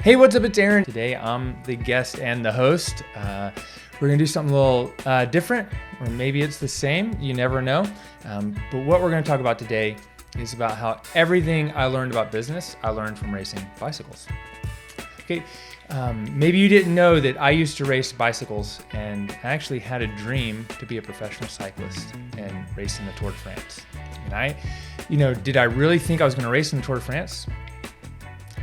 Hey, what's up? It's Aaron. Today I'm the guest and the host. We're gonna do something a little different, or maybe it's the same, you never know. But what we're gonna talk about today is about how everything I learned about business, I learned from racing bicycles. Okay, maybe you didn't know that I used to race bicycles, and I actually had a dream to be a professional cyclist and race in the Tour de France. And did I really think I was gonna race in the Tour de France?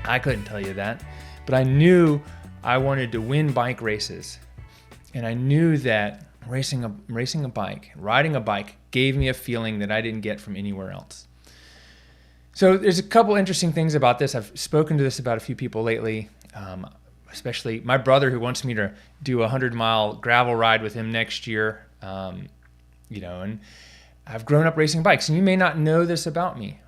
I couldn't tell you that. But I knew I wanted to win bike races. And I knew that racing a bike, riding a bike, gave me a feeling that I didn't get from anywhere else. So there's a couple interesting things about this. I've spoken to this about a few people lately, especially my brother, who wants me to do a 100-mile gravel ride with him next year. And I've grown up racing bikes, and you may not know this about me,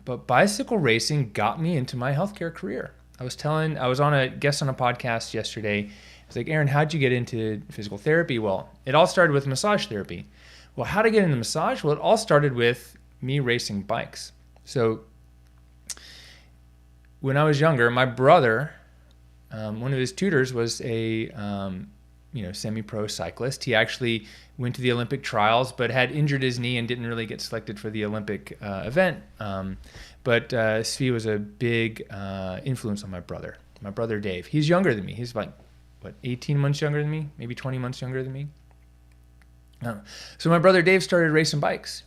but bicycle racing got me into my healthcare career. I was on a guest on a podcast yesterday. I was like, Aaron, how'd you get into physical therapy? Well, it all started with massage therapy. Well, how to get into massage? Well, it all started with me racing bikes. So when I was younger, my brother, one of his tutors was a semi-pro cyclist. He actually went to the Olympic trials, but had injured his knee and didn't really get selected for the Olympic event. But Svi was a big influence on my brother Dave. He's younger than me. He's like, 18 months younger than me? Maybe 20 months younger than me? So my brother Dave started racing bikes.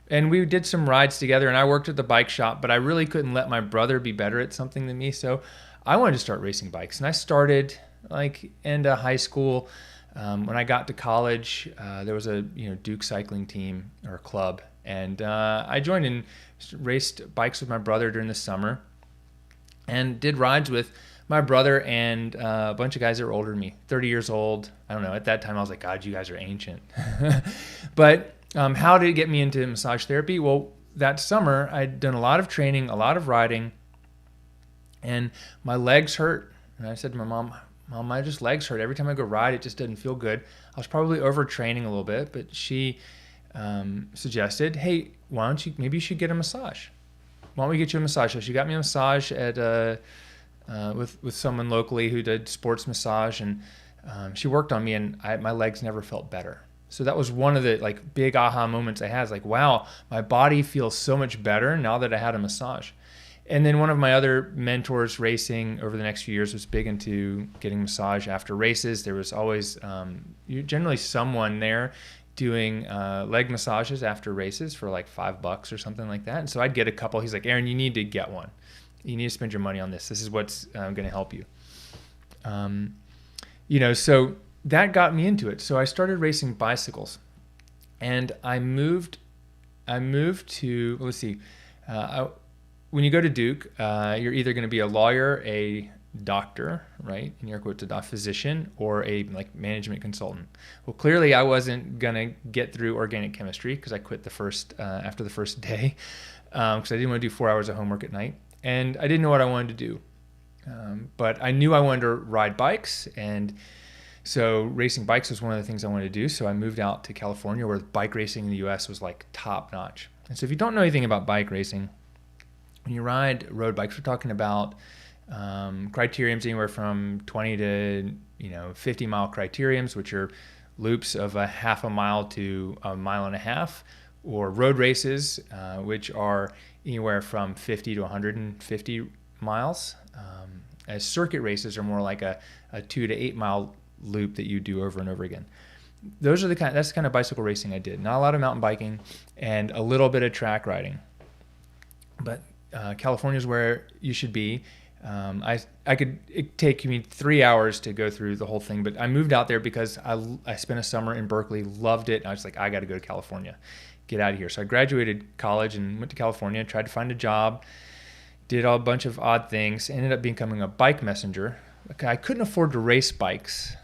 And we did some rides together, and I worked at the bike shop, but I really couldn't let my brother be better at something than me. So I wanted to start racing bikes. And I started end of high school. When I got to college, there was a Duke cycling team or club, and I joined and raced bikes with my brother during the summer, and did rides with my brother and a bunch of guys that were older than me, 30 years old. I don't know. At that time, I was like, God, you guys are ancient. But how did it get me into massage therapy? Well, that summer, I'd done a lot of training, a lot of riding, and my legs hurt. And I said to my mom, my legs hurt. Every time I go ride, it just doesn't feel good. I was probably overtraining a little bit, but she suggested, hey, maybe you should get a massage. Why don't we get you a massage? So she got me a massage at with someone locally who did sports massage, and she worked on me, and my legs never felt better. So that was one of the big aha moments I had. It's like, wow, my body feels so much better now that I had a massage. And then one of my other mentors racing over the next few years was big into getting massage after races. There was always generally someone there doing leg massages after races for like $5 or something like that. And so I'd get a couple. He's like, Aaron, you need to get one. You need to spend your money on this. This is what's going to help you. So that got me into it. So I started racing bicycles, and I moved to, let's see, when you go to Duke, you're either going to be a lawyer, a doctor, right? In air quotes, a physician, or a management consultant. Well, clearly I wasn't going to get through organic chemistry because I quit after the first day because I didn't want to do 4 hours of homework at night. And I didn't know what I wanted to do. But I knew I wanted to ride bikes, and so racing bikes was one of the things I wanted to do. So I moved out to California, where bike racing in the US was top notch. And so if you don't know anything about bike racing, when you ride road bikes, we're talking about criteriums anywhere from 20 to 50-mile criteriums, which are loops of a half a mile to a mile and a half, or road races, which are anywhere from 50 to 150 miles. As circuit races are more like a 2 to 8 mile loop that you do over and over again. That's the kind of bicycle racing I did. Not a lot of mountain biking and a little bit of track riding. But California is where you should be. It'd take me 3 hours to go through the whole thing, but I moved out there because I spent a summer in Berkeley, loved it. And I was like, I got to go to California, get out of here. So I graduated college and went to California, tried to find a job, did a bunch of odd things, ended up becoming a bike messenger. I couldn't afford to race bikes.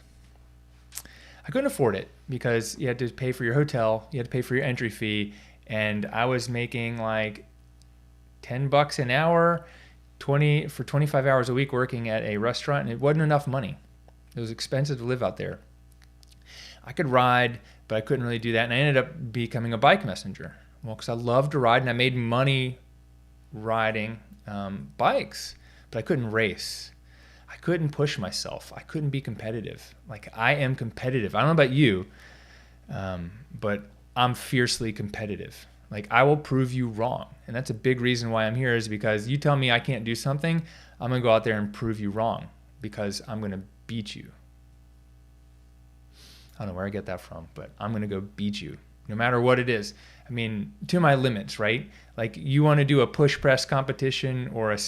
I couldn't afford it because you had to pay for your hotel, you had to pay for your entry fee, and I was making $10 an hour, 25 hours a week working at a restaurant, and it wasn't enough money. It was expensive to live out there. I could ride, but I couldn't really do that, and I ended up becoming a bike messenger. Well, because I loved to ride, and I made money riding bikes, but I couldn't race. I couldn't push myself. I couldn't be competitive. Like, I am competitive. I don't know about you, but I'm fiercely competitive. Like, I will prove you wrong. And that's a big reason why I'm here, is because you tell me I can't do something, I'm going to go out there and prove you wrong, because I'm going to beat you. I don't know where I get that from, but I'm going to go beat you no matter what it is. I mean, to my limits, right? Like, you want to do a push press competition or a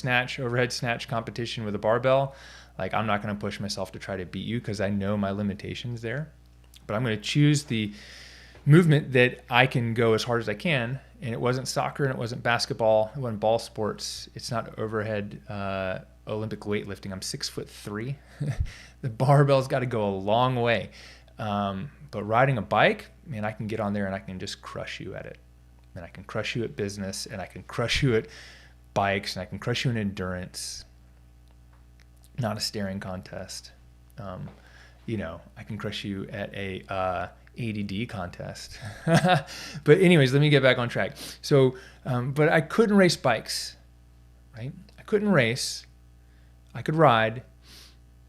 overhead snatch competition with a barbell. Like, I'm not going to push myself to try to beat you, because I know my limitations there. But I'm going to choose the movement that I can go as hard as I can. And it wasn't soccer, and it wasn't basketball, it wasn't ball sports. It's not overhead Olympic weightlifting. I'm 6'3". The barbell's got to go a long way. But riding a bike, man, I can get on there and I can just crush you at it. And I can crush you at business, and I can crush you at bikes, and I can crush you in endurance. Not a staring contest. I can crush you at a ADD contest. But anyways, let me get back on track. So, but I couldn't race bikes, right? I couldn't race. I could ride.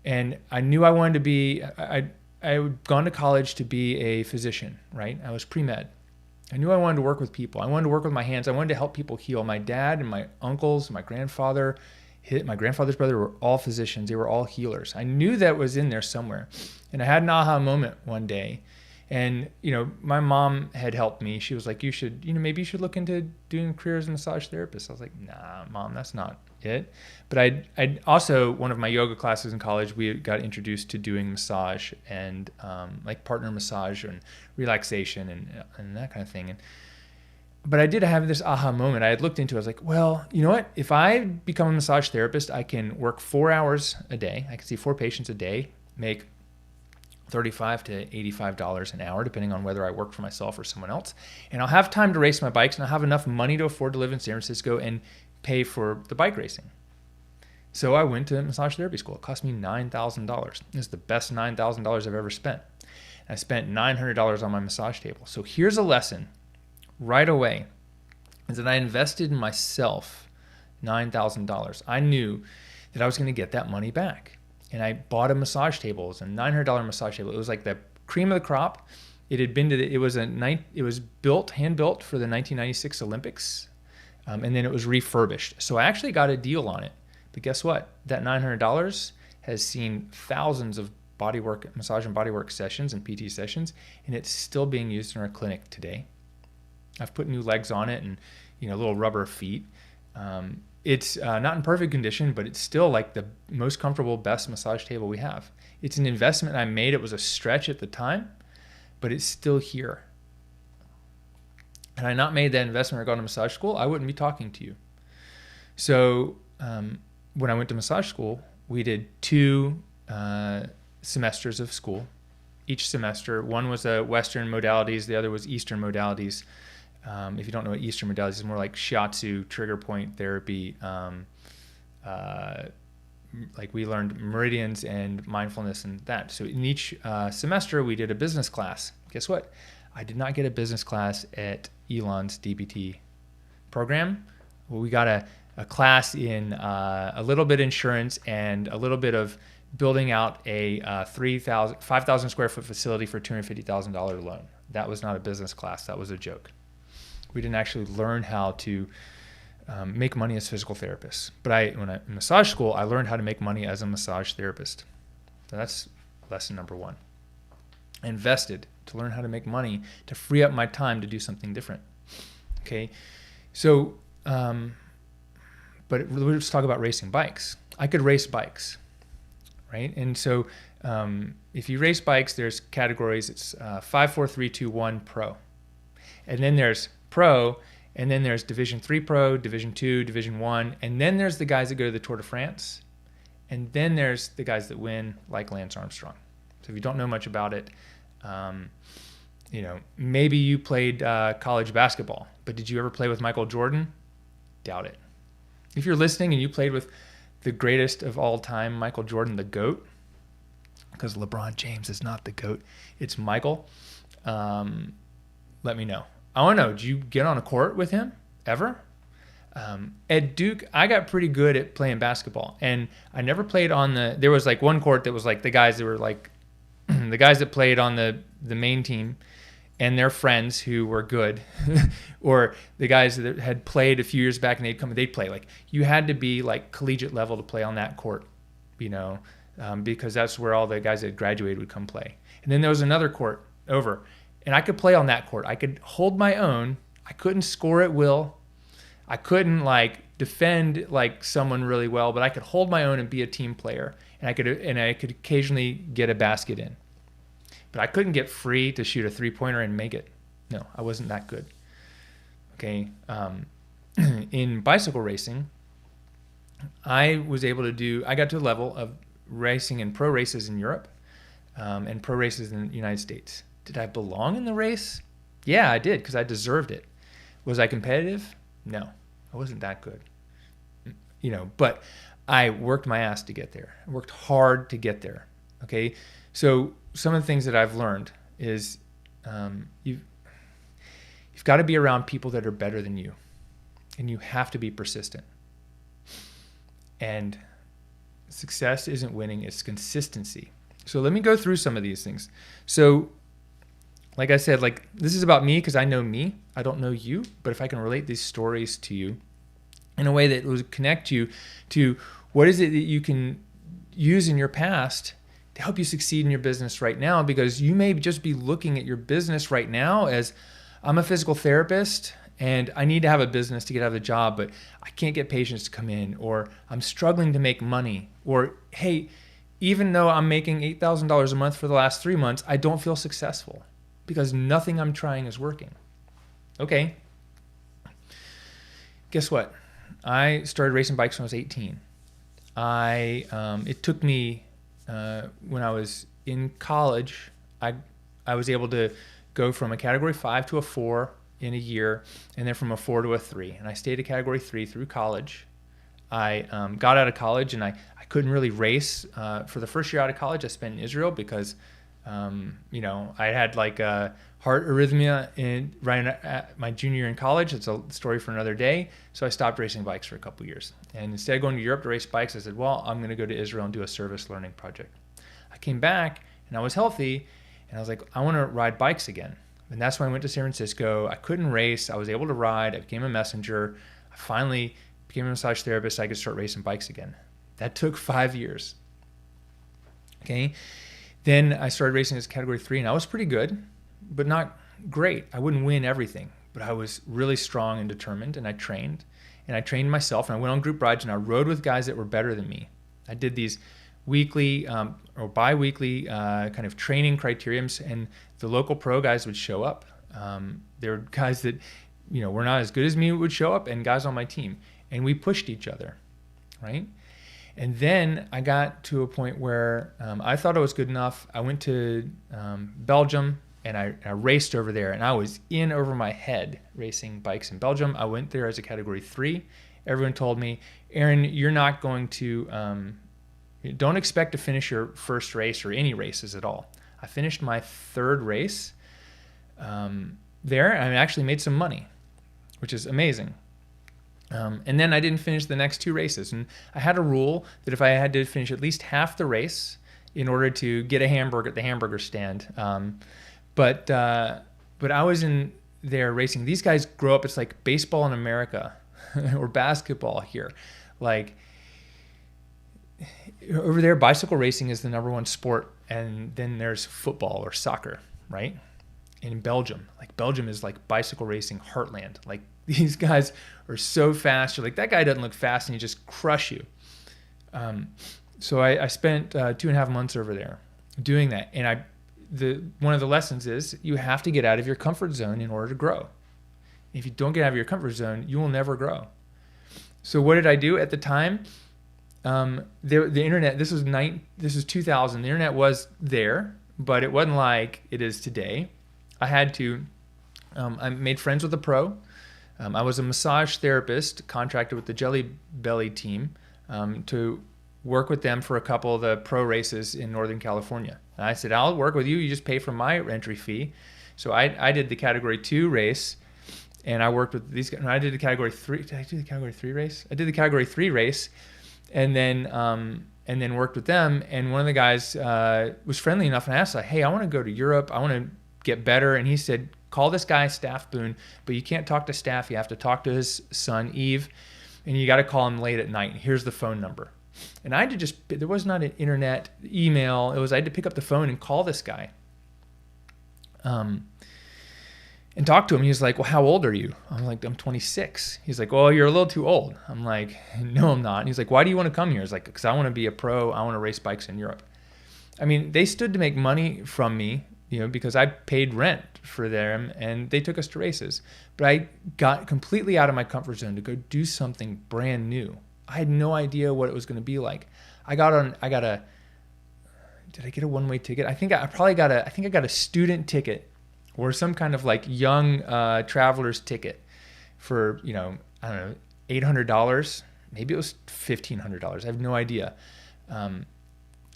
And I knew I wanted to be, I had gone to college to be a physician, right? I was pre-med. I knew I wanted to work with people. I wanted to work with my hands. I wanted to help people heal. My dad and my uncles, my grandfather, my grandfather's brother were all physicians. They were all healers. I knew that was in there somewhere. And I had an aha moment one day. And, my mom had helped me. She was like, you should, maybe you should look into doing a career as a massage therapist. I was like, nah, Mom, that's not it. But I'd also, one of my yoga classes in college, we got introduced to doing massage and like partner massage and relaxation and that kind of thing. But I did have this aha moment. I had looked into it. I was like, well, you know what? If I become a massage therapist, I can work 4 hours a day. I can see 4 patients a day, make $35 to $85 an hour, depending on whether I work for myself or someone else. And I'll have time to race my bikes, and I'll have enough money to afford to live in San Francisco and pay for the bike racing. So I went to massage therapy school. It cost me $9,000. It's the best $9,000 I've ever spent. I spent $900 on my massage table. So here's a lesson right away, is that I invested in myself $9,000. I knew that I was going to get that money back. And I bought a massage table. It was a $900 massage table. It was like the cream of the crop. It had been to it was hand built for the 1996 Olympics. And then it was refurbished. So I actually got a deal on it. But guess what? That $900 has seen thousands of massage and bodywork sessions and PT sessions, and it's still being used in our clinic today. I've put new legs on it and little rubber feet. It's not in perfect condition, but it's still like the most comfortable, best massage table we have. It's an investment I made. It was a stretch at the time, but it's still here. Had I not made that investment or gone to massage school, I wouldn't be talking to you. So when I went to massage school, we did 2 semesters of school. Each semester, one was Western modalities, the other was Eastern modalities. If you don't know what Eastern modalities is, more like shiatsu, trigger point therapy. Like we learned meridians and mindfulness and that. So in each semester, we did a business class. Guess what? I did not get a business class at Elon's DBT program. Well, we got a class in a little bit insurance and a little bit of building out a 5,000 square foot facility for $250,000 loan. That was not a business class. That was a joke. We didn't actually learn how to make money as physical therapists. But when in massage school, I learned how to make money as a massage therapist. So that's lesson number 1. I invested to learn how to make money to free up my time to do something different. Okay, so but let's talk about racing bikes. I could race bikes, right? And so if you race bikes, there's categories. It's 5, 4, 3, 2, 1 pro, and then there's pro, and then there's Division 3 pro, Division 2, Division 1, and then there's the guys that go to the Tour de France, and then there's the guys that win, like Lance Armstrong. So if you don't know much about it, maybe you played college basketball, but did you ever play with Michael Jordan? Doubt it. If you're listening and you played with the greatest of all time, Michael Jordan, the GOAT, because LeBron James is not the GOAT, it's Michael, let me know. I want to know, did you get on a court with him ever? At Duke, I got pretty good at playing basketball, and I never played on there was like one court that was like the guys that were like the guys that played on the main team and their friends who were good, or the guys that had played a few years back and they'd play. Like, you had to be like collegiate level to play on that court, because that's where all the guys that graduated would come play. And then there was another court over, and I could play on that court. I could hold my own. I couldn't score at will. I couldn't like defend like someone really well, but I could hold my own and be a team player, and I could occasionally get a basket in. But I couldn't get free to shoot a three-pointer and make it. No, I wasn't that good. Okay. In bicycle racing, I got to a level of racing in pro races in Europe, and pro races in the United States. Did I belong in the race? Yeah, I did, because I deserved it. Was I competitive? No, I wasn't that good. But I worked my ass to get there. I worked hard to get there. Okay. So some of the things that I've learned is you've got to be around people that are better than you, and you have to be persistent. And success isn't winning, it's consistency. So let me go through some of these things. So like I said, like, this is about me because I know me. I don't know you, but if I can relate these stories to you in a way that will connect you to what is it that you can use in your past to help you succeed in your business right now, because you may just be looking at your business right now as, I'm a physical therapist and I need to have a business to get out of the job, but I can't get patients to come in, or I'm struggling to make money, or hey, even though I'm making $8,000 a month for the last 3 months, I don't feel successful because nothing I'm trying is working. Okay. Guess what? I started racing bikes when I was 18. It took me, when I was in college, I was able to go from a category 5 to a 4 in a year, and then from a 4 to a 3. And I stayed at category 3 through college. I got out of college, and I couldn't really race. For the first year out of college, I spent in Israel because, I had like a heart arrhythmia right at my junior year in college. It's a story for another day. So I stopped racing bikes for a couple years. And instead of going to Europe to race bikes, I said, well, I'm going to go to Israel and do a service learning project. I came back, and I was healthy, and I was like, I want to ride bikes again. And that's when I went to San Francisco. I couldn't race. I was able to ride. I became a messenger. I finally became a massage therapist so I could start racing bikes again. That took 5 years. Okay. Then I started racing as category 3, and I was pretty good, but not great. I wouldn't win everything, but I was really strong and determined, and I trained myself, and I went on group rides, and I rode with guys that were better than me. I did these weekly or bi-weekly kind of training criteriums, and the local pro guys would show up. There were guys that, were not as good as me would show up, and guys on my team, and we pushed each other, right? And then I got to a point where I thought I was good enough. I went to Belgium, and I raced over there, and I was in over my head racing bikes in Belgium. I went there as a category 3. Everyone told me, Aaron, you're not going to, don't expect to finish your first race or any races at all. I finished my 3rd race there, and I actually made some money, which is amazing. And then I didn't finish the next 2 races. And I had a rule that if I had to finish at least half the race in order to get a hamburger at the hamburger stand. But I was in there racing. These guys grow up, it's like baseball in America or basketball here. Like, over there, bicycle racing is the number 1 sport. And then there's football or soccer, right? In Belgium, Belgium is like bicycle racing heartland. Like, these guys are so fast. You're like, that guy doesn't look fast, and he just crush you. So I spent 2.5 months over there doing that. And one of the lessons is you have to get out of your comfort zone in order to grow. If you don't get out of your comfort zone, you will never grow. So what did I do at the time? The internet, this was 2000. The internet was there, but it wasn't like it is today. I had to, I made friends with a pro. I was a massage therapist contracted with the Jelly Belly team to work with them for a couple of the pro races in Northern California. And I said, I'll work with you. You just pay for my entry fee. So I did the category 2 race And I worked with these guys. I did the category 3. Did I do the category 3 race? I did the category 3 race, and then worked with them. And one of the guys was friendly enough, and I asked, like, hey, I want to go to Europe. I want to get better. And he said, call this guy Staff Boone, but you can't talk to Staff. You have to talk to his son, Eve, and you got to call him late at night. Here's the phone number. And I had to there was not an internet, email. I had to pick up the phone and call this guy. And talk to him. He was like, well, how old are you? I'm like, I'm 26. He's like, well, you're a little too old. I'm like, no, I'm not. And he's like, why do you want to come here? He's like, because I want to be a pro. I want to race bikes in Europe. I mean, they stood to make money from me, because I paid rent for them and they took us to races. But I got completely out of my comfort zone to go do something brand new. I had no idea what it was going to be like. did I get a one-way ticket? I think I got a student ticket or some kind of like young traveler's ticket for, I don't know, $800. Maybe it was $1,500. I have no idea.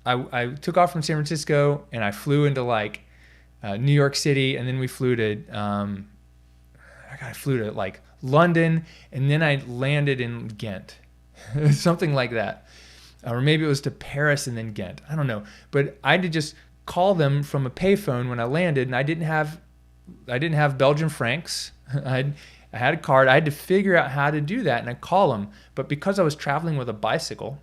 I took off from San Francisco and I flew into like New York City, and then we flew to like London, and then I landed in Ghent, something like that. Or maybe it was to Paris and then Ghent. I don't know. But I had to just call them from a payphone when I landed, and I didn't have Belgian francs. I had a card. I had to figure out how to do that, and I call them. But because I was traveling with a bicycle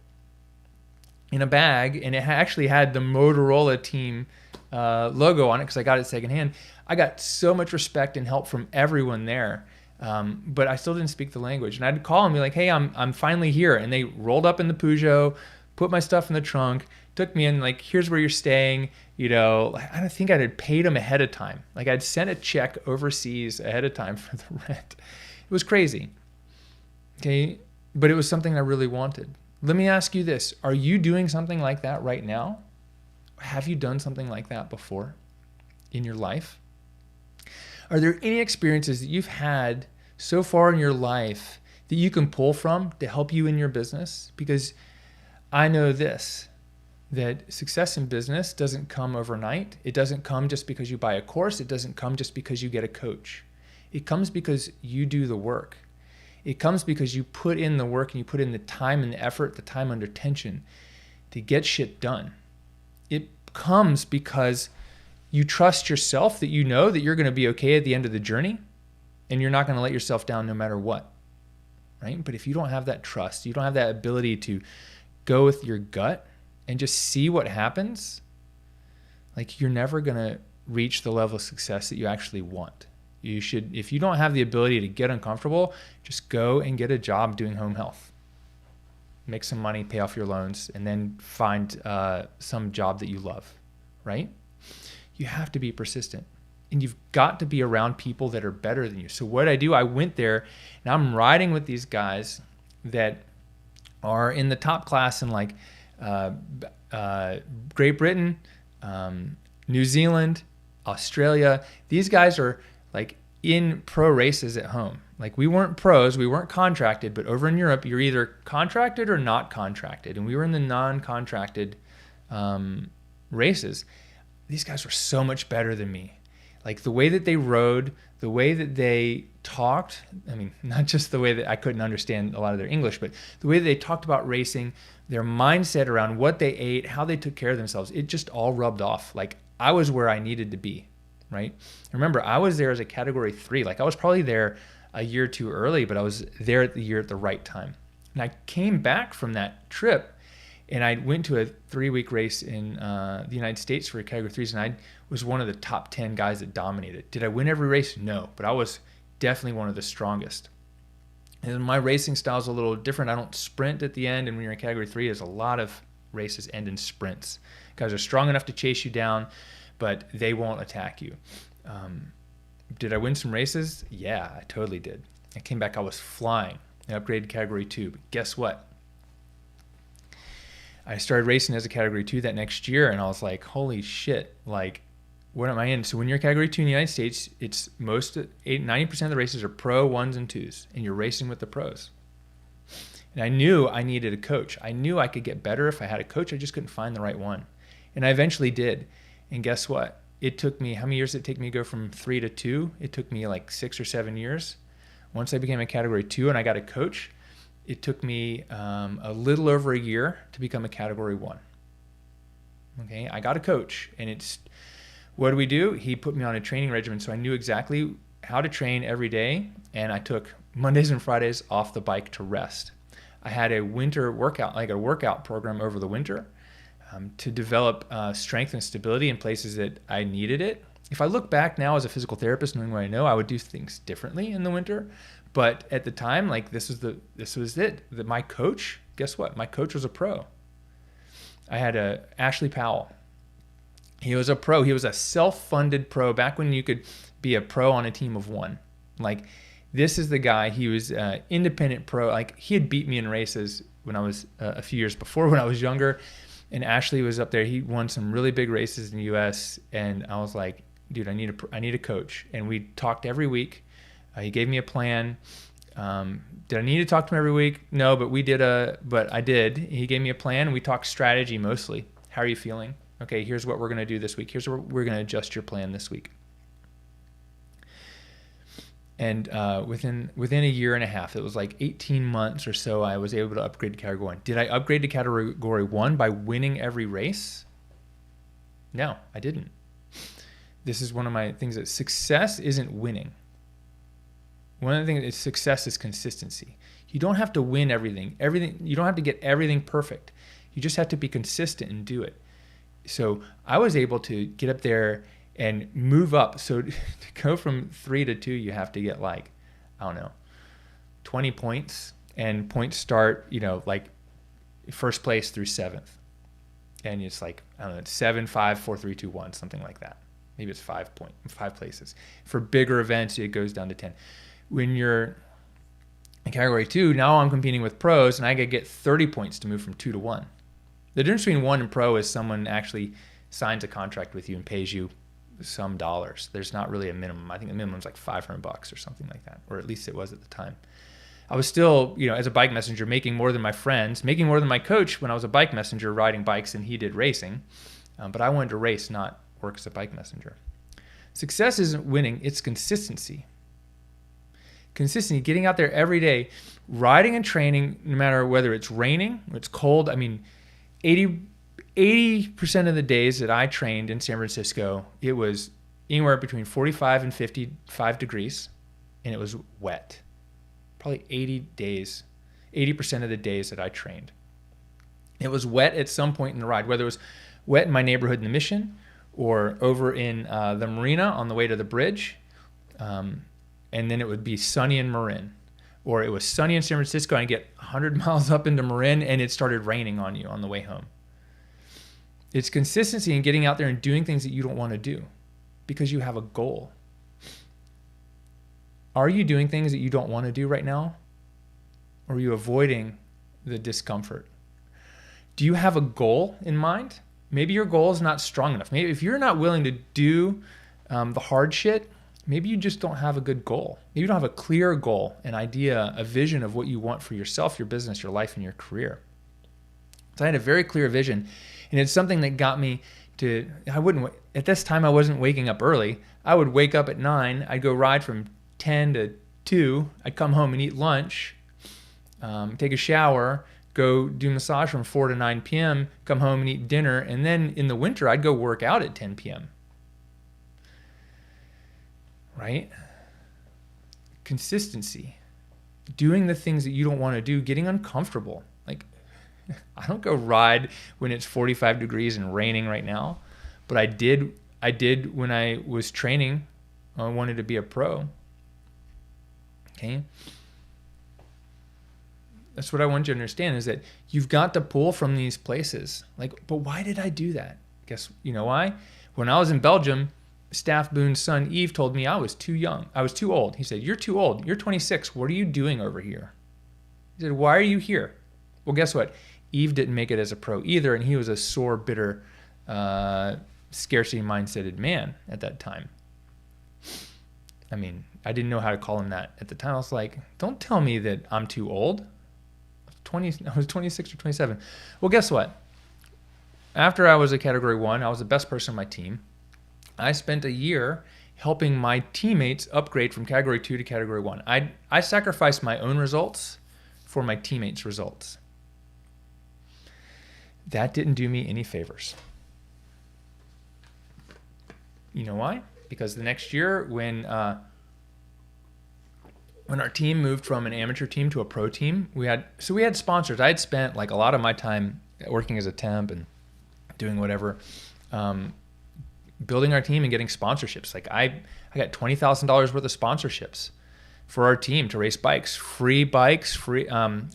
in a bag, and it actually had the Motorola team logo on it because I got it secondhand, I got so much respect and help from everyone there. But I still didn't speak the language, and I'd call them and be like, hey, I'm finally here. And they rolled up in the Peugeot, put my stuff in the trunk, took me in, like, here's where you're staying. I don't think I had paid them ahead of time. Like, I'd sent a check overseas ahead of time for the rent. It was crazy. Okay. But it was something I really wanted. Let me ask you this. Are you doing something like that right now? Have you done something like that before in your life? Are there any experiences that you've had so far in your life that you can pull from to help you in your business? Because I know this, that success in business doesn't come overnight. It doesn't come just because you buy a course. It doesn't come just because you get a coach. It comes because you do the work. It comes because you put in the work and you put in the time and the effort, the time under tension to get shit done. It comes because you trust yourself, that you know that you're going to be okay at the end of the journey and you're not going to let yourself down no matter what, right? But if you don't have that trust, you don't have that ability to go with your gut and just see what happens, like, you're never going to reach the level of success that you actually want. You should, if you don't have the ability to get uncomfortable, just go and get a job doing home health. Make some money, pay off your loans, and then find some job that you love, right? You have to be persistent, and you've got to be around people that are better than you. So what I do, I went there, and I'm riding with these guys that are in the top class in like Great Britain, New Zealand, Australia. These guys are like in pro races at home. Like, we weren't pros, we weren't contracted, but over in Europe, you're either contracted or not contracted. And we were in the non-contracted races. These guys were so much better than me. Like, the way that they rode, the way that they talked, I mean, not just the way that I couldn't understand a lot of their English, but the way that they talked about racing, their mindset around what they ate, how they took care of themselves, it just all rubbed off. Like, I was where I needed to be, right? Remember, I was there as a category 3. Like, I was probably there a year too early, but I was there at the right time. And I came back from that trip, and I went to a 3-week race in the United States for category 3s, and I was one of the top 10 guys that dominated. Did I win every race? No, but I was definitely one of the strongest. And my racing style is a little different. I don't sprint at the end, and when you're in category 3, there's a lot of races end in sprints. Guys are strong enough to chase you down, but they won't attack you. Did I win some races? Yeah, I totally did. I came back, I was flying. I upgraded category 2, but guess what? I started racing as a category 2 that next year, and I was like, holy shit, like, what am I in? So when you're category 2 in the United States, it's 90% of the races are pro 1s and 2s, and you're racing with the pros. And I knew I needed a coach. I knew I could get better if I had a coach. I just couldn't find the right one. And I eventually did. And guess what? It took me, how many years did it take me to go from 3 to 2? It took me like 6 or 7 years. Once I became a category 2 and I got a coach, it took me a little over a year to become a category 1. Okay, I got a coach, and what do we do? He put me on a training regimen, so I knew exactly how to train every day, and I took Mondays and Fridays off the bike to rest. I had a winter workout, like a workout program over the winter, to develop strength and stability in places that I needed it. If I look back now as a physical therapist, knowing what I know, I would do things differently in the winter. But at the time, like this was it. My coach, guess what? My coach was a pro. I had Ashley Powell. He was a pro. He was a self-funded pro back when you could be a pro on a team of 1. Like, this is the guy. He was independent pro. Like, he had beat me in races when I was a few years before when I was younger. And Ashley was up there. He won some really big races in the U.S. And I was like, dude, I need a coach. And we talked every week. He gave me a plan. Did I need to talk to him every week? No, but I did. He gave me a plan. We talked strategy mostly. How are you feeling? Okay, here's what we're going to do this week. Here's where we're going to adjust your plan this week. And within a year and a half, it was like 18 months or so, I was able to upgrade to category 1. Did I upgrade to category 1 by winning every race? No, I didn't. This is one of my things, that success isn't winning. One of the things is success is consistency. You don't have to win everything. You don't have to get everything perfect. You just have to be consistent and do it. So I was able to get up there and move up. So to go from 3 to 2, you have to get 20 points, and points start, like first place through 7th. And it's like, it's 7, 5, 4, 3, 2, 1, something like that. Maybe it's 5 places. For bigger events, it goes down to 10. When you're in category 2, now I'm competing with pros, and I could get 30 points to move from 2 to 1. The difference between 1 and pro is someone actually signs a contract with you and pays you some dollars. There's not really a minimum. I think the minimum is like $500 or something like that, or at least it was at the time. I was still, as a bike messenger, making more than my friends, making more than my coach when I was a bike messenger riding bikes and he did racing. But I wanted to race, not work as a bike messenger. Success isn't winning, it's consistency. Consistency, getting out there every day, riding and training, no matter whether it's raining or it's cold. 80% of the days that I trained in San Francisco, it was anywhere between 45 and 55 degrees, and it was wet. Probably 80% of the days that I trained. It was wet at some point in the ride, whether it was wet in my neighborhood in the Mission or over in the marina on the way to the bridge. And then it would be sunny in Marin. Or it was sunny in San Francisco and I get 100 miles up into Marin and it started raining on you on the way home. It's consistency in getting out there and doing things that you don't want to do because you have a goal. Are you doing things that you don't want to do right now? Or are you avoiding the discomfort? Do you have a goal in mind? Maybe your goal is not strong enough. Maybe if you're not willing to do the hard shit, maybe you just don't have a good goal. Maybe you don't have a clear goal, an idea, a vision of what you want for yourself, your business, your life, and your career. So I had a very clear vision, and it's something that got me to, at this time I wasn't waking up early. I would wake up at 9, I'd go ride from 10 to 2, I'd come home and eat lunch, take a shower, go do massage from 4 to 9 p.m., come home and eat dinner, and then in the winter I'd go work out at 10 p.m. Right? Consistency. Doing the things that you don't want to do, getting uncomfortable. Like, I don't go ride when it's 45 degrees and raining right now, but I did when I was training. I wanted to be a pro. Okay? That's what I want you to understand, is that you've got to pull from these places. Like, but why did I do that? Guess you know why? When I was in Belgium, Staff Boone's son, Yves, told me I was too young. I was too old. He said, "You're too old. You're 26. What are you doing over here?" He said, "Why are you here?" Well, guess what? Yves didn't make it as a pro either, and he was a sore, bitter, scarcity mindseted man at that time. I mean, I didn't know how to call him that at the time. I was like, don't tell me that I'm too old. I was 26 or 27. Well, guess what? After I was a category 1, I was the best person on my team. I spent a year helping my teammates upgrade from category 2 to category 1. I sacrificed my own results for my teammates' results. That didn't do me any favors. You know why? Because the next year when our team moved from an amateur team to a pro team, we had sponsors. I had spent like a lot of my time working as a temp and doing whatever, building our team and getting sponsorships. Like I got $20,000 worth of sponsorships for our team to race bikes, free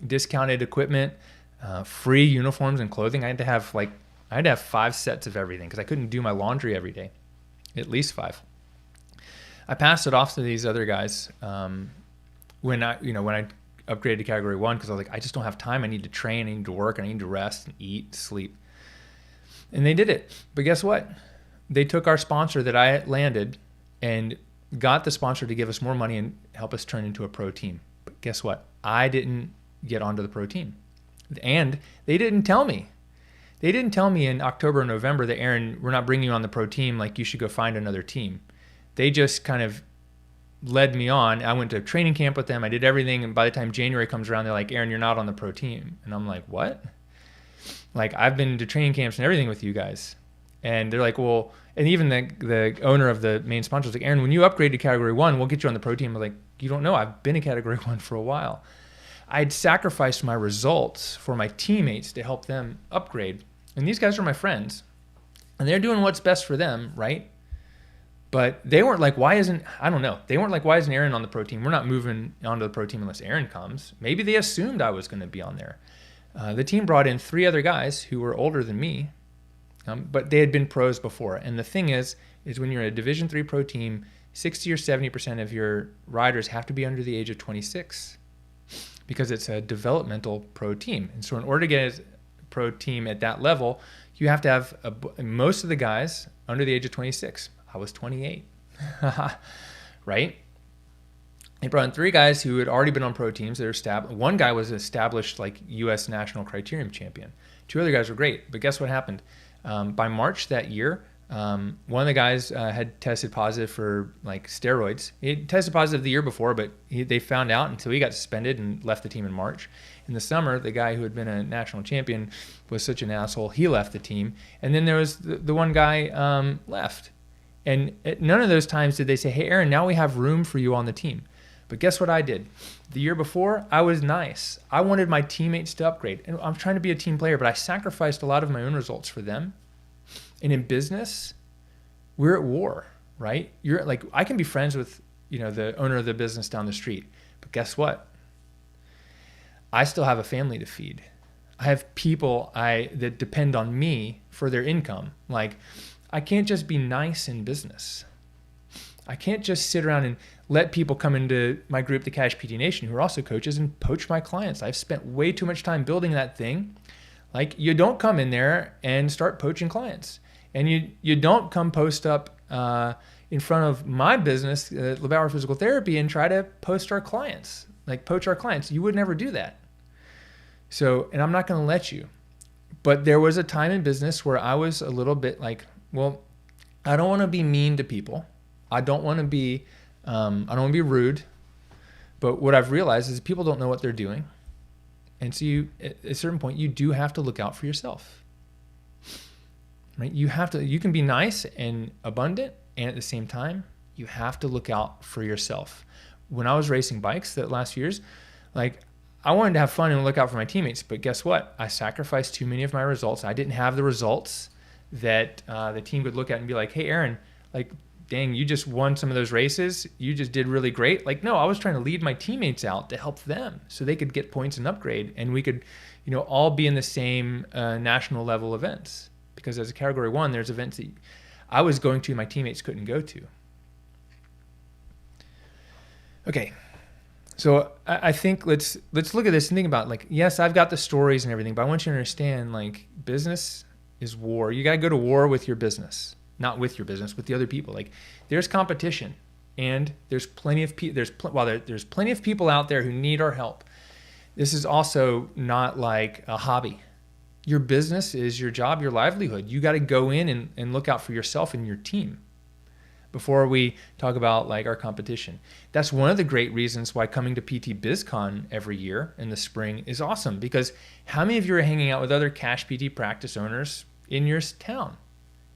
discounted equipment, free uniforms and clothing. I had to have 5 sets of everything because I couldn't do my laundry every day, at least 5. I passed it off to these other guys when I upgraded to category 1 because I was like, I just don't have time. I need to train, I need to work, I need to rest and eat, sleep. And they did it. But guess what? They took our sponsor that I landed and got the sponsor to give us more money and help us turn into a pro team. But guess what? I didn't get onto the pro team. And they didn't tell me. They didn't tell me in October or November that, Aaron, we're not bringing you on the pro team. Like, you should go find another team. They just kind of led me on. I went to training camp with them. I did everything. And by the time January comes around, they're like, Aaron, you're not on the pro team. And I'm like, what? Like, I've been to training camps and everything with you guys. And they're like, well, and even the owner of the main sponsor was like, Aaron, when you upgrade to category 1, we'll get you on the pro team. I'm like, you don't know. I've been a category 1 for a while. I'd sacrificed my results for my teammates to help them upgrade. And these guys are my friends. And they're doing what's best for them, right? But they weren't like, why isn't Aaron on the pro team? We're not moving onto the pro team unless Aaron comes. Maybe they assumed I was going to be on there. The team brought in 3 other guys who were older than me, but they had been pros before. And the thing is when you're a Division III pro team, 60 or 70% of your riders have to be under the age of 26 because it's a developmental pro team. And so in order to get a pro team at that level, you have to have most of the guys under the age of 26. I was 28, right? They brought in 3 guys who had already been on pro teams. They're established. One guy was established like U.S. national criterium champion. 2 other guys were great, but guess what happened? By March that year, one of the guys had tested positive for like steroids. He tested positive the year before, but they found out until he got suspended and left the team in March. In the summer, the guy who had been a national champion was such an asshole, he left the team. And then there was the one guy left. And at none of those times did they say, hey, Aaron, now we have room for you on the team. But guess what I did? The year before, I was nice. I wanted my teammates to upgrade. And I'm trying to be a team player, but I sacrificed a lot of my own results for them. And in business, we're at war, right? You're like, I can be friends with, the owner of the business down the street. But guess what? I still have a family to feed. I have people that depend on me for their income. Like, I can't just be nice in business. I can't just sit around and let people come into my group, the Cash PT Nation, who are also coaches, and poach my clients. I've spent way too much time building that thing. Like, you don't come in there and start poaching clients. And you don't come post up in front of my business, LeBauer Physical Therapy, and try to poach our clients. You would never do that. So, and I'm not going to let you. But there was a time in business where I was a little bit like, well, I don't want to be mean to people. I don't want to be rude. But what I've realized is people don't know what they're doing. And so at a certain point, you do have to look out for yourself. Right? You can be nice and abundant, and at the same time, you have to look out for yourself. When I was racing bikes the last years, like, I wanted to have fun and look out for my teammates, but guess what? I sacrificed too many of my results. I didn't have the results that the team could look at and be like, hey, Aaron, like, dang, you just won some of those races. You just did really great. Like, no, I was trying to lead my teammates out to help them so they could get points and upgrade, and we could, all be in the same national level events. Because as a category 1, there's events that I was going to, my teammates couldn't go to. Okay. So I think let's look at this and think about, like, yes, I've got the stories and everything, but I want you to understand, like, business is war. You got to go to war with your business, not with your business, with the other people. Like, there's competition, and there's plenty of there's plenty of people out there who need our help. This is also not like a hobby. Your business is your job, your livelihood. You got to go in and look out for yourself and your team. before we talk about like our competition. That's one of the great reasons why coming to PT BizCon every year in the spring is awesome, because how many of you are hanging out with other cash PT practice owners in your town?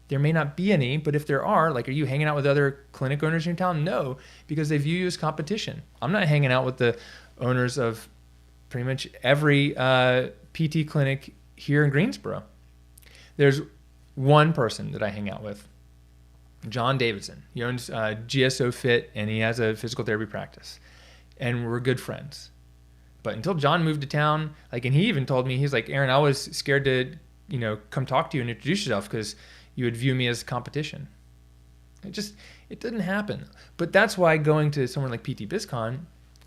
There may not be any, but if there are, like, are you hanging out with other clinic owners in your town? No, because they view you as competition. I'm not hanging out with the owners of pretty much every PT clinic here in Greensboro. There's one person that I hang out with, John Davidson. He owns GSO Fit, and he has a physical therapy practice, and we're good friends. But until John moved to town, like, and he even told me, he's like, Aaron, I was scared to, come talk to you and introduce yourself because you would view me as competition. It didn't happen. But that's why going to somewhere like PT BizCon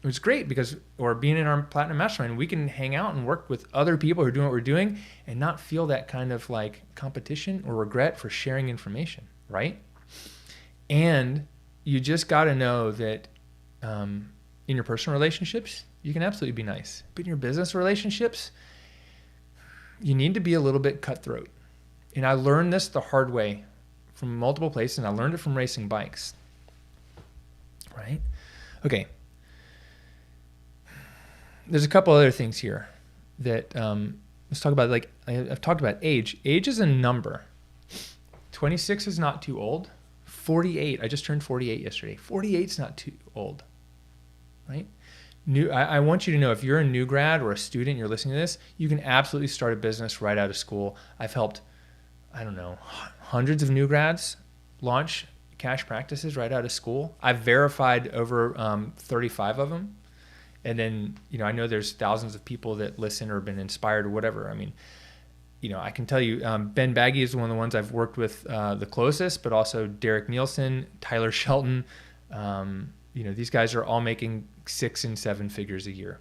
was great, because, or being in our Platinum Mastermind, we can hang out and work with other people who are doing what we're doing and not feel that kind of like competition or regret for sharing information, right? And you just got to know that in your personal relationships, you can absolutely be nice. But in your business relationships, you need to be a little bit cutthroat. And I learned this the hard way from multiple places, and I learned it from racing bikes, right? Okay. There's a couple other things here that, let's talk about, like, I've talked about age. Age is a number. 26 is not too old. 48, I just turned 48 yesterday. 48 is not too old, right? I want you to know, if you're a new grad or a student, you're listening to this, you can absolutely start a business right out of school. I've helped, hundreds of new grads launch cash practices right out of school. I've verified over 35 of them. And then, I know there's thousands of people that listen or been inspired or whatever. I mean, I can tell you, Ben Baggy is one of the ones I've worked with the closest, but also Derek Nielsen, Tyler Shelton. These guys are all making 6 and 7 figures a year.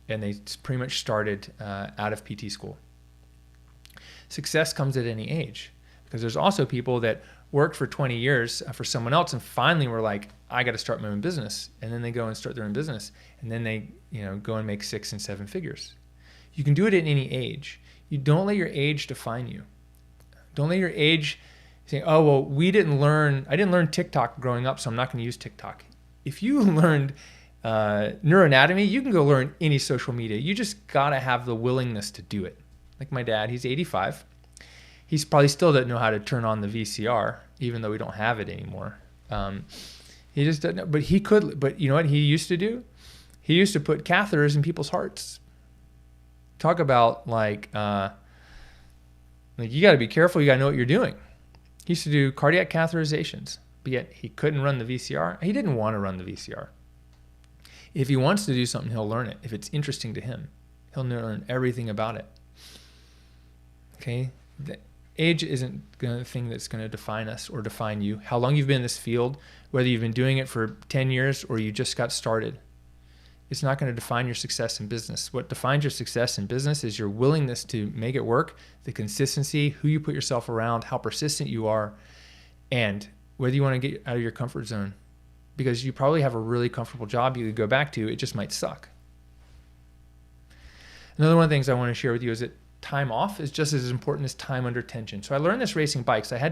And they pretty much started out of PT school. Success comes at any age, because there's also people that worked for 20 years for someone else and finally were like, I got to start my own business. And then they go and start their own business. And then they, go and make 6 and 7 figures. You can do it at any age. You don't let your age define you. Don't let your age say, oh, well, I didn't learn TikTok growing up, so I'm not going to use TikTok. If you learned neuroanatomy, you can go learn any social media. You just got to have the willingness to do it. Like my dad, he's 85. He's probably still doesn't know how to turn on the VCR, even though we don't have it anymore. He just doesn't know, but he could. But you know what he used to do? He used to put catheters in people's hearts. Talk about like you got to be careful. You got to know what you're doing. He used to do cardiac catheterizations, but yet he couldn't run the VCR. He didn't want to run the VCR. If he wants to do something, he'll learn it. If it's interesting to him, he'll learn everything about it. Okay? The age isn't the thing that's going to define us or define you. How long you've been in this field, whether you've been doing it for 10 years or you just got started, it's not going to define your success in business. What defines your success in business is your willingness to make it work, the consistency, who you put yourself around, how persistent you are, and whether you want to get out of your comfort zone. Because you probably have a really comfortable job you could go back to. It just might suck. Another one of the things I want to share with you is that time off is just as important as time under tension. So I learned this racing bikes. I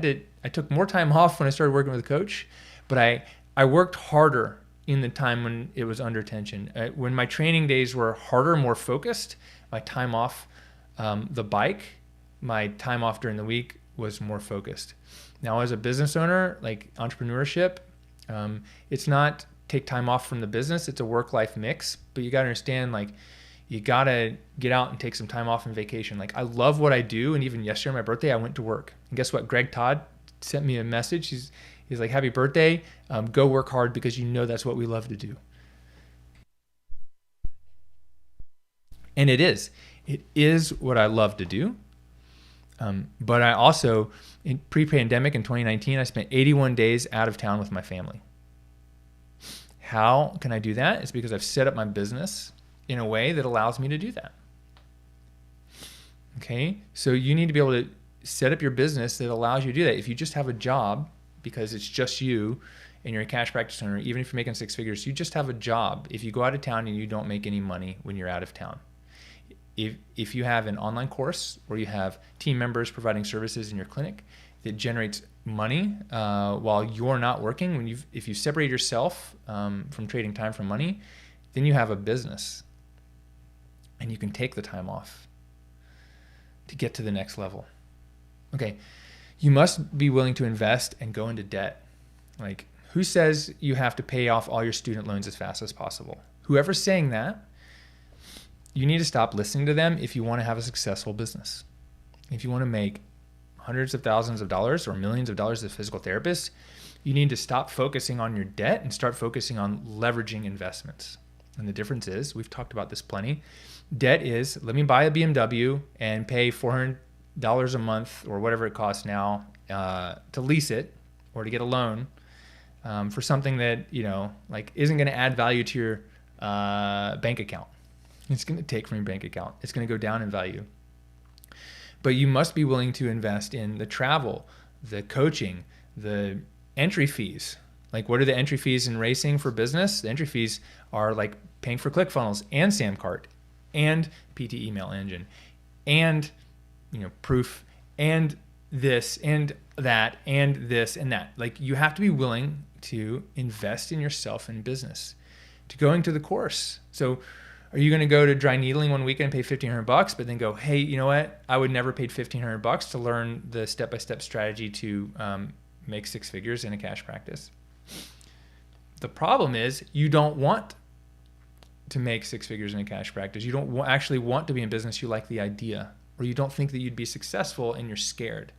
took more time off when I started working with a coach, but I worked harder in the time when it was under tension. When my training days were harder, more focused, my time off the bike, my time off during the week was more focused. Now, as a business owner, like entrepreneurship, it's not take time off from the business. It's a work-life mix, but you got to understand, like, you got to get out and take some time off and vacation. Like, I love what I do. And even yesterday, my birthday, I went to work. And guess what? Greg Todd sent me a message. He's like, happy birthday. Go work hard because you know that's what we love to do. And it is what I love to do. But I also, in pre-pandemic in 2019, I spent 81 days out of town with my family. How can I do that? It's because I've set up my business in a way that allows me to do that. Okay, so you need to be able to set up your business that allows you to do that. If you just have a job because it's just you and you're a cash practice owner, even if you're making 6 figures, you just have a job. If you go out of town and you don't make any money when you're out of town. If you have an online course or you have team members providing services in your clinic, that generates money while you're not working, if you separate yourself from trading time for money, then you have a business and you can take the time off to get to the next level. Okay, you must be willing to invest and go into debt. Like, who says you have to pay off all your student loans as fast as possible? Whoever's saying that, you need to stop listening to them if you want to have a successful business. If you want to make hundreds of thousands of dollars or millions of dollars as a physical therapist, you need to stop focusing on your debt and start focusing on leveraging investments. And the difference is, we've talked about this plenty, debt is, let me buy a BMW and pay $400 a month or whatever it costs now to lease it or to get a loan for something that, like isn't going to add value to your bank account. It's going to take from your bank account. It's going to go down in value. But you must be willing to invest in the travel, the coaching, the entry fees. Like, what are the entry fees in racing for business? The entry fees are like paying for ClickFunnels and Samcart and PT Email Engine and, Proof and this and that and this and that. Like, you have to be willing to invest in yourself in business, to going to the course. So are you going to go to dry needling one weekend and pay $1,500, but then go, hey, you know what? I would never paid $1,500 to learn the step-by-step strategy to make six figures in a cash practice. The problem is you don't want to make six figures in a cash practice. You don't actually want to be in business. You like the idea, or you don't think that you'd be successful and you're scared,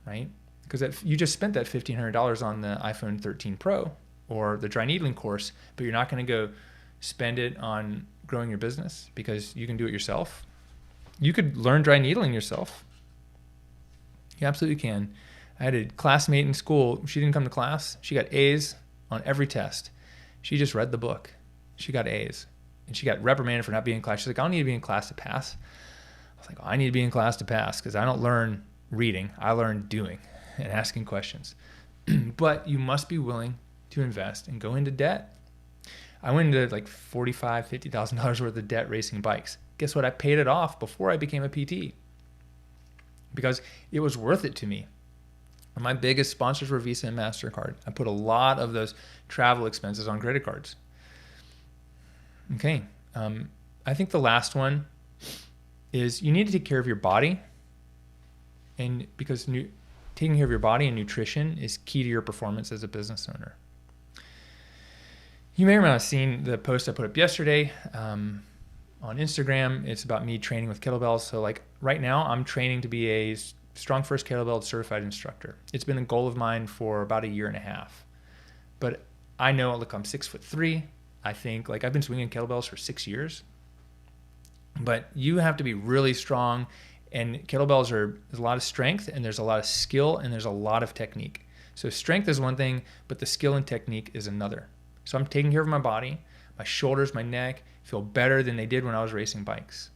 right? Because if you just spent that $1,500 on the iPhone 13 Pro or the dry needling course, but you're not going to go spend it on growing your business because you can do it yourself. You could learn dry needling yourself. You absolutely can. I had a classmate in school. She didn't come to class. She got A's on every test. She just read the book. She got A's. And she got reprimanded for not being in class. She's like, I don't need to be in class to pass. I was like, I need to be in class to pass because I don't learn reading. I learn doing and asking questions. But you must be willing to invest and go into debt. I went into like $45,000, $50,000 worth of debt racing bikes. Guess what? I paid it off before I became a PT because it was worth it to me. And my biggest sponsors were Visa and MasterCard. I put a lot of those travel expenses on credit cards. Okay. I think the last one is you need to take care of your body. And because taking care of your body and nutrition is key to your performance as a business owner. You may or may not have seen the post I put up yesterday on Instagram. It's about me training with kettlebells. So like right now I'm training to be a Strong First Kettlebell certified instructor. It's been a goal of mine for about 1.5 years. But I know, look, I'm 6'3". I think like I've been swinging kettlebells for 6 years. But you have to be really strong, and kettlebells there's a lot of strength and there's a lot of skill and there's a lot of technique. So strength is one thing, but the skill and technique is another. So I'm taking care of my body, my shoulders, my neck feel better than they did when I was racing bikes.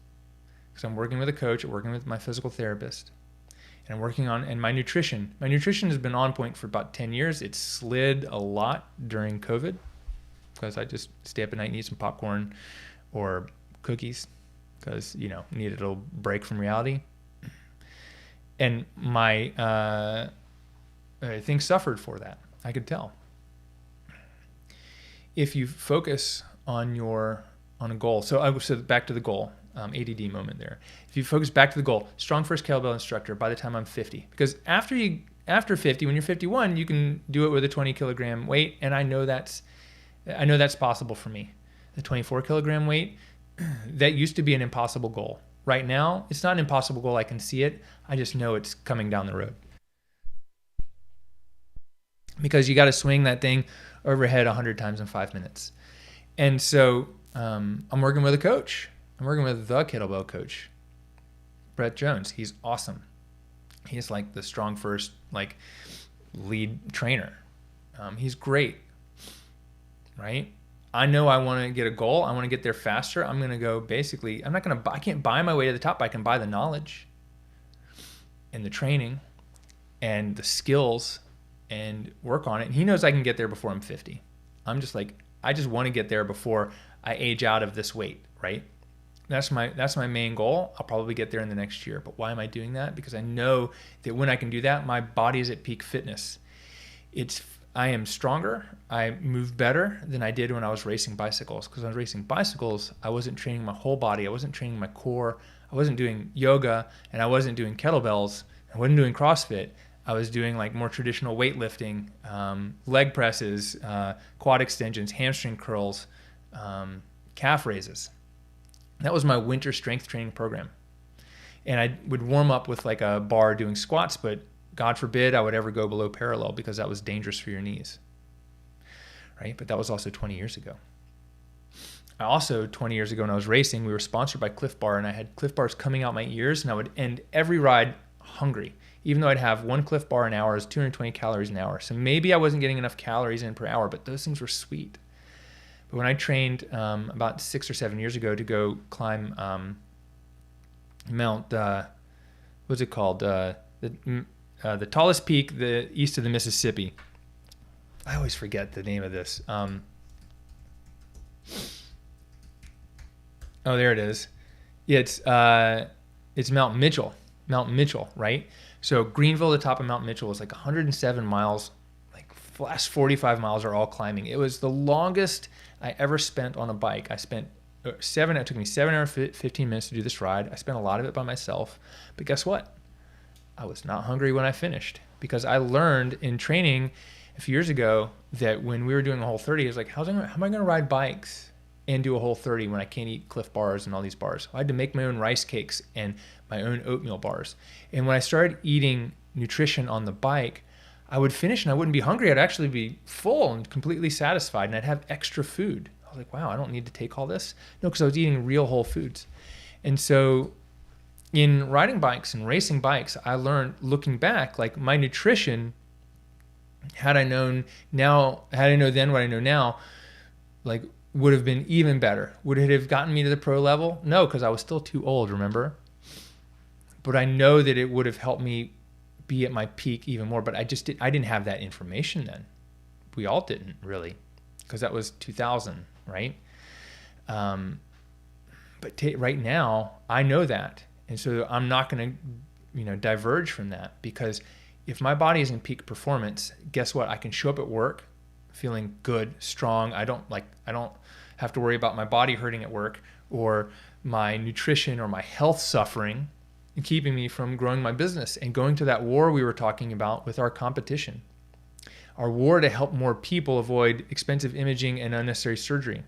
Because I'm working with a coach, I'm working with my physical therapist, and I'm working on, and my nutrition. My nutrition has been on point for about 10 years. It slid a lot during COVID because I just stay up at night and eat some popcorn or cookies because, needed a little break from reality. And my things suffered for that. I could tell. If you focus on a goal, so back to the goal, ADD moment there. If you focus back to the goal, Strong First Kettlebell instructor by the time I'm 50, because after 50, when you're 51, you can do it with a 20 kilogram weight, and I know that's possible for me. The 24 kilogram weight, that used to be an impossible goal. Right now, it's not an impossible goal. I can see it. I just know it's coming down the road. Because you got to swing that thing overhead 100 times in 5 minutes. And so I'm working with a coach. I'm working with the kettlebell coach, Brett Jones. He's awesome. He's like the Strong First lead trainer. He's great, right? I know I want to get a goal. I want to get there faster. I'm going to go I can't buy my way to the top. I can buy the knowledge and the training and the skills and work on it. And he knows I can get there before I'm 50. I'm just I just want to get there before I age out of this weight, right? that's my main goal. I'll probably get there in the next year. But why am I doing that? Because I know that when I can do that, my body is at peak fitness. I am stronger. I move better than I did when I was racing bicycles. Because when I was racing bicycles, I wasn't training my whole body. I wasn't training my core. I wasn't doing yoga, and I wasn't doing kettlebells. I wasn't doing CrossFit. I was doing like more traditional weightlifting, leg presses, quad extensions, hamstring curls, calf raises. That was my winter strength training program. And I would warm up with like a bar doing squats, but God forbid I would ever go below parallel because that was dangerous for your knees, right? But that was also 20 years ago. I also, 20 years ago when I was racing, we were sponsored by Cliff Bar, and I had Cliff Bars coming out my ears, and I would end every ride hungry. Even though I'd have one Cliff Bar an hour is 220 calories an hour. So maybe I wasn't getting enough calories in per hour, but those things were sweet. But when I trained about 6 or 7 years ago to go climb Mount, what's it called? The tallest peak east of the Mississippi. I always forget the name of this. Oh, there it is. It's Mount Mitchell. Mount Mitchell, right? So Greenville, the top of Mount Mitchell, is like 107 miles. Like the last 45 miles are all climbing. It was the longest I ever spent on a bike. It took me 7 hours, 15 minutes to do this ride. I spent a lot of it by myself. But guess what? I was not hungry when I finished, because I learned in training a few years ago that when we were doing a whole 30, I was like, how am I going to ride bikes and do a whole 30 when I can't eat Cliff Bars and all these bars? I had to make my own rice cakes and my own oatmeal bars. And when I started eating nutrition on the bike, I would finish and I wouldn't be hungry. I'd actually be full and completely satisfied, and I'd have extra food. I was like, wow, I don't need to take all this. No, because I was eating real whole foods. And so in riding bikes and racing bikes, I learned, looking back, like my nutrition, had I known then what I know now, like would have been even better. Would it have gotten me to the pro level? No, because I was still too old, remember? But I know that it would have helped me be at my peak even more. But I didn't have that information then. We all didn't really, because that was 2000, right? But right now, I know that. And so I'm not going to, diverge from that, because if my body is in peak performance, guess what? I can show up at work feeling good, strong. I don't have to worry about my body hurting at work, or my nutrition or my health suffering and keeping me from growing my business and going to that war we were talking about with our competition. Our war to help more people avoid expensive imaging and unnecessary surgery.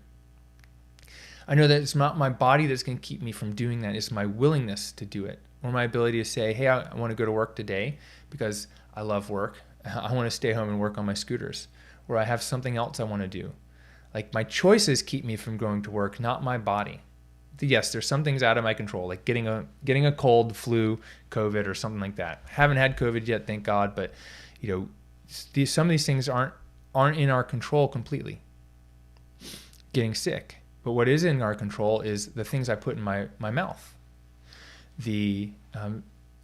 I know that it's not my body that's going to keep me from doing that. It's my willingness to do it, or my ability to say, hey, I want to go to work today because I love work. I want to stay home and work on my scooters, or I have something else I want to do. Like, my choices keep me from going to work, not my body. Yes, there's some things out of my control, like getting a cold, flu, COVID, or something like that. Haven't had COVID yet, thank God, but some of these things aren't in our control completely. Getting sick. But what is in our control is the things I put in my mouth. The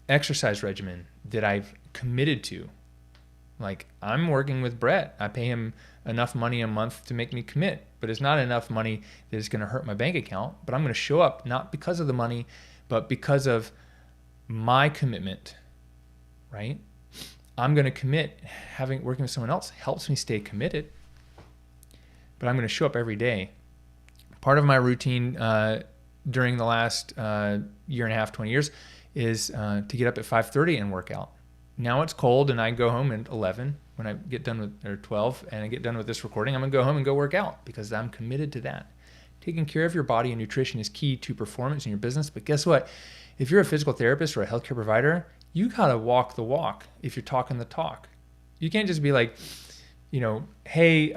exercise regimen that I've committed to. Like, I'm working with Brett. I pay him enough money a month to make me commit, but it's not enough money that is going to hurt my bank account. But I'm going to show up, not because of the money, but because of my commitment, right? I'm going to commit. Working with someone else helps me stay committed, but I'm going to show up every day. Part of my routine during the last year and a half, 20 years, is to get up at 5:30 and work out. Now it's cold and I go home at 11 when I get done with, or 12, and I get done with this recording. I'm going to go home and go work out because I'm committed to that. Taking care of your body and nutrition is key to performance in your business. But guess what? If you're a physical therapist or a healthcare provider, you got to walk the walk if you're talking the talk. You can't just be like, hey,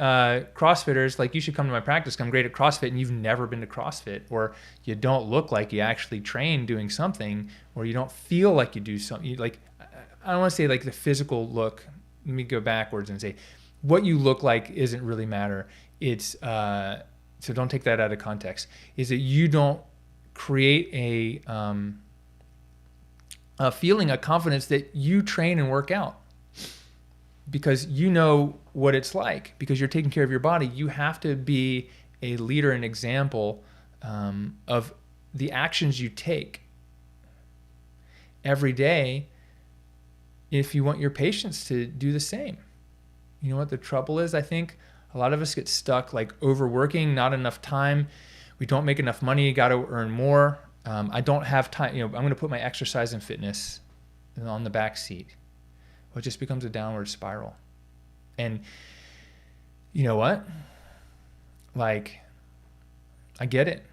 CrossFitters, like, you should come to my practice. I'm great at CrossFit, and you've never been to CrossFit, or you don't look like you actually train doing something, or you don't feel like you do something. I don't want to say like the physical look. Let me go backwards and say what you look like isn't really matter. It's so don't take that out of context. Is that you don't create a feeling, a confidence that you train and work out, because you know what it's like, because you're taking care of your body. You have to be a leader and example of the actions you take every day if you want your patients to do the same. You know what the trouble is? I think a lot of us get stuck like overworking, not enough time. We don't make enough money, got to earn more. I don't have time. I'm going to put my exercise and fitness on the back seat. Well, it just becomes a downward spiral. And you know what? Like, I get it,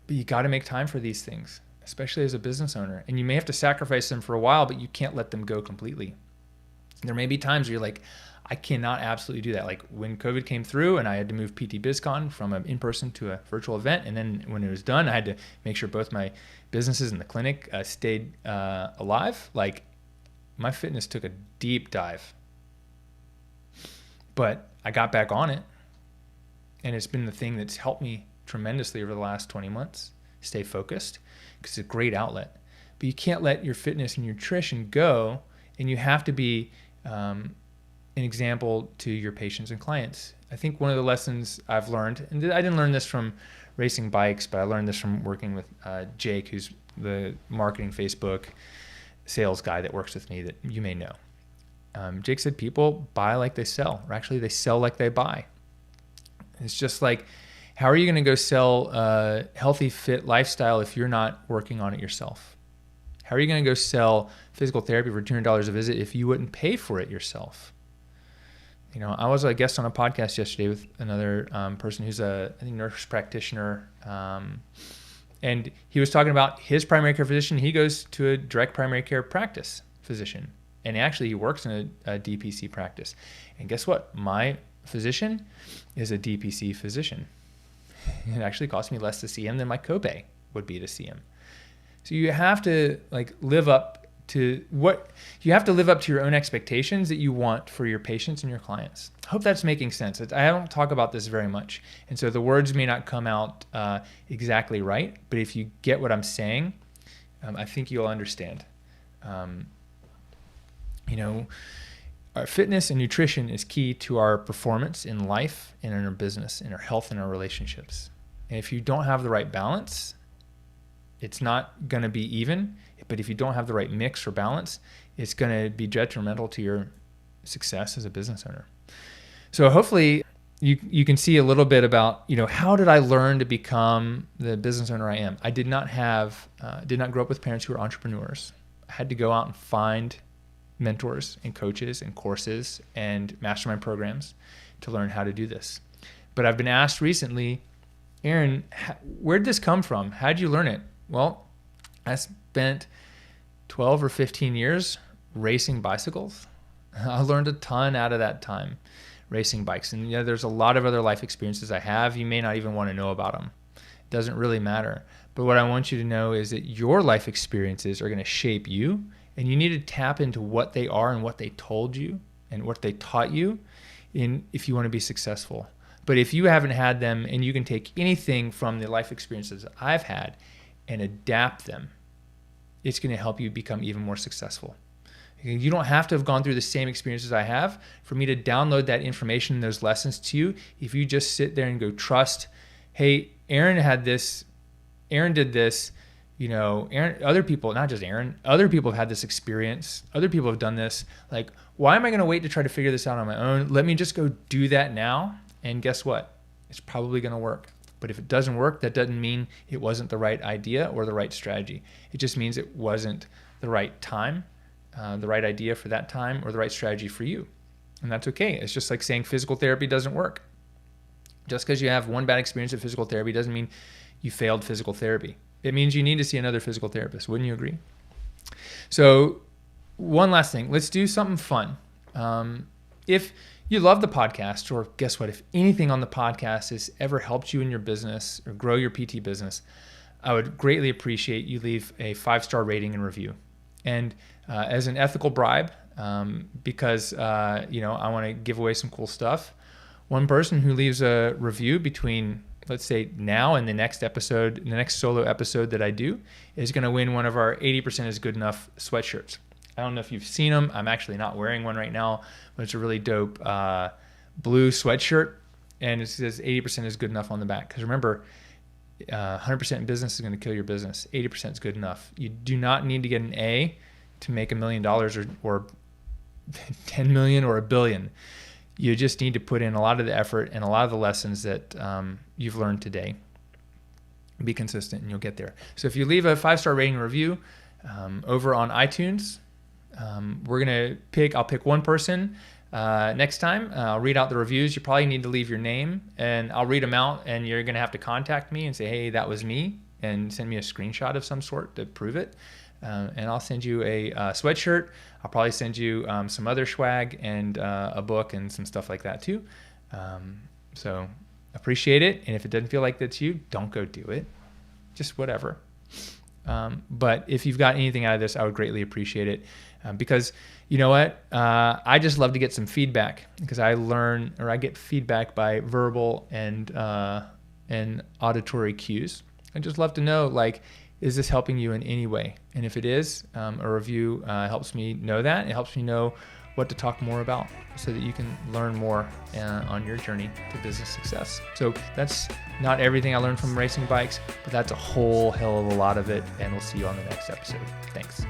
but you got to make time for these things, especially as a business owner. And you may have to sacrifice them for a while, but you can't let them go completely. There may be times where you're like, I cannot absolutely do that. Like when COVID came through and I had to move PT BizCon from an in-person to a virtual event. And then when it was done, I had to make sure both my businesses and the clinic stayed alive. Like my fitness took a deep dive, but I got back on it. And it's been the thing that's helped me tremendously over the last 20 months, stay focused, because it's a great outlet. But you can't let your fitness and nutrition go, and you have to be an example to your patients and clients. I think one of the lessons I've learned, and I didn't learn this from racing bikes, but I learned this from working with Jake, who's the marketing Facebook sales guy that works with me that you may know. Jake said people buy like they sell, or actually they sell like they buy. It's just like, how are you going to go sell a healthy, fit lifestyle if you're not working on it yourself? How are you going to go sell physical therapy for $200 a visit if you wouldn't pay for it yourself? I was a guest on a podcast yesterday with another person who's I think nurse practitioner. And he was talking about his primary care physician. He goes to a direct primary care practice physician. And actually he works in a DPC practice. And guess what? My physician is a DPC physician. It actually costs me less to see him than my copay would be to see him. So you have to live up to your own expectations that you want for your patients and your clients. I hope that's making sense. I don't talk about this very much. And so the words may not come out exactly right, but if you get what I'm saying, I think you'll understand. Our fitness and nutrition is key to our performance in life and in our business, in our health and our relationships. And if you don't have the right balance, it's not going to be even. But if you don't have the right mix or balance, it's going to be detrimental to your success as a business owner. So hopefully you can see a little bit about, how did I learn to become the business owner I am? I did not grow up with parents who were entrepreneurs. I had to go out and find mentors and coaches and courses and mastermind programs to learn how to do this. But I've been asked recently, Aaron, where'd this come from? How'd you learn it? Well, I spent 12 or 15 years racing bicycles. I learned a ton out of that time racing bikes. And there's a lot of other life experiences I have. You may not even want to know about them. It doesn't really matter. But what I want you to know is that your life experiences are going to shape you. And you need to tap into what they are and what they told you and what they taught you if you want to be successful. But if you haven't had them and you can take anything from the life experiences I've had and adapt them, it's going to help you become even more successful. You don't have to have gone through the same experiences I have for me to download that information and those lessons to you. If you just sit there and go, trust, hey, Aaron had this, Aaron did this, Aaron, other people, not just Aaron, other people have had this experience. Other people have done this. Like, why am I going to wait to try to figure this out on my own? Let me just go do that now. And guess what? It's probably going to work. But if it doesn't work, that doesn't mean it wasn't the right idea or the right strategy. It just means it wasn't the right time, the right idea for that time, or the right strategy for you. And that's okay. It's just like saying physical therapy doesn't work. Just because you have one bad experience with physical therapy doesn't mean you failed physical therapy. It means you need to see another physical therapist. Wouldn't you agree? So one last thing. Let's do something fun. If you love the podcast, or guess what? If anything on the podcast has ever helped you in your business or grow your PT business, I would greatly appreciate you leave a 5-star rating and review. And as an ethical bribe, because I want to give away some cool stuff, one person who leaves a review between, let's say, now and the next episode, the next solo episode that I do, is going to win one of our 80% is good enough sweatshirts. I don't know if you've seen them. I'm actually not wearing one right now, but it's a really dope blue sweatshirt, and it says 80% is good enough on the back. Because remember, 100% in business is going to kill your business. 80% is good enough. You do not need to get an A to make $1 million or 10 million or $1 billion. You just need to put in a lot of the effort and a lot of the lessons that you've learned today. Be consistent and you'll get there. So if you leave a 5-star rating review over on iTunes, I'll pick one person next time. I'll read out the reviews. You probably need to leave your name and I'll read them out, and you're going to have to contact me and say, hey, that was me, and send me a screenshot of some sort to prove it. And I'll send you a sweatshirt. I'll probably send you some other swag and a book and some stuff like that too. So appreciate it. And if it doesn't feel like that's you, don't go do it. Just whatever. But if you've got anything out of this, I would greatly appreciate it. Because you know what? I just love to get some feedback, because I get feedback by verbal and auditory cues. I just love to know, like, is this helping you in any way? And if it is, a review helps me know that. It helps me know what to talk more about so that you can learn more on your journey to business success. So that's not everything I learned from racing bikes, but that's a whole hell of a lot of it. And we'll see you on the next episode. Thanks.